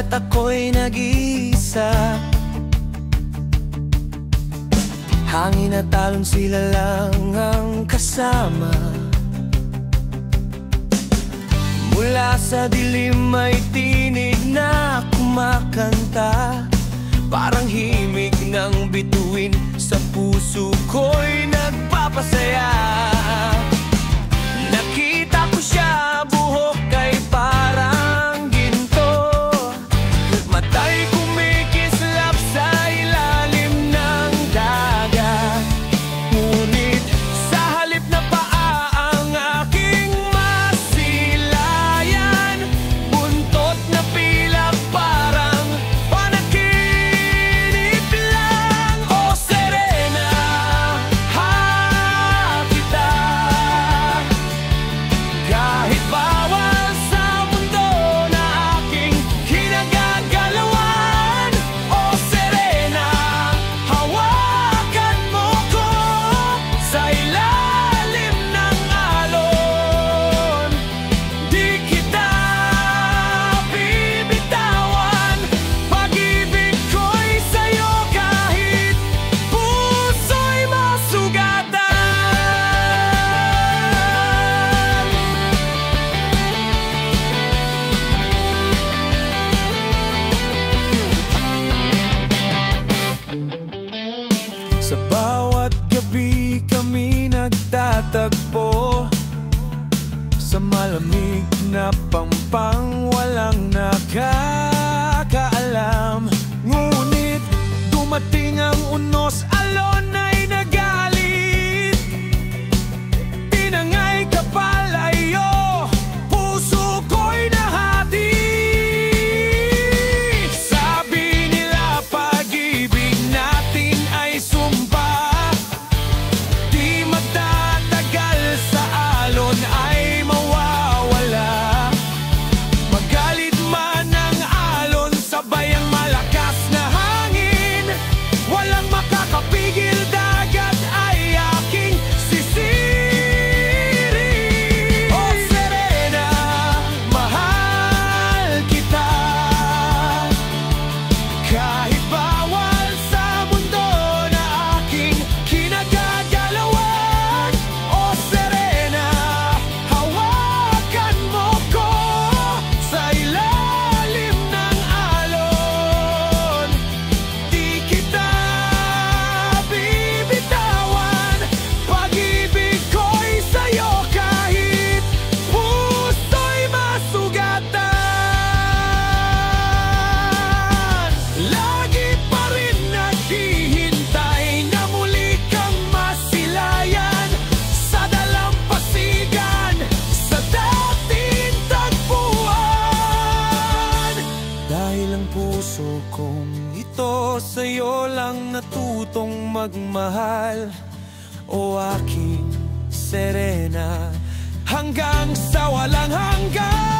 at ako'y nag-iisa. Hangin at alon, sila lang ang kasama. Mula sa dilim may tinig na kumakanta, parang himig ng bituin sa puso ko'y nagpapasaya. Nakita ko siya, buhok ay parang ginto, matay kumikislap sa ilalim ng dagat. Ngunit sa halip na paa ang aking masilayan, buntot na pilak parang panaginip lang. O Serena, kita kahit bawal sa mundo na aking kinagagalawan. O Serena, hawakan mo ko sa ilalim ng alon. Di kita bibitawan, pag-ibig ko'y sa'yo kahit puso'y masugatan. Sa bawat gabi kami nagtatagpo, sa malamig na pampang walang nakakaalam. Ngunit dumating ang unos, alon ay nagalit. Tinangay ka palayo, puso ko'y nahati. Sabi nila pag-ibig natin ay sumpa, di magtatagal sa alon ay mawawala. Magalit man ang alon, sabay ang malakas na hangin, walang makakapigil, dagat ay aking sisiri. O Serena, mahal kita kahit bawal sa mundo na aking kinagagalawan. O Serena, hawakan mo ko sa ilalim ng alon. Di kita bibitawan, pag-ibig ko'y sa'yo kahit puso'y masugatan. Lagi pa rin naghihintay na muli kang masilayan sa dalampasigan, sa dating tagpuan. Dahil ang puso kong ito sa'yo lang natutong magmahal. O aking Serena, hanggang sa walang hanggan.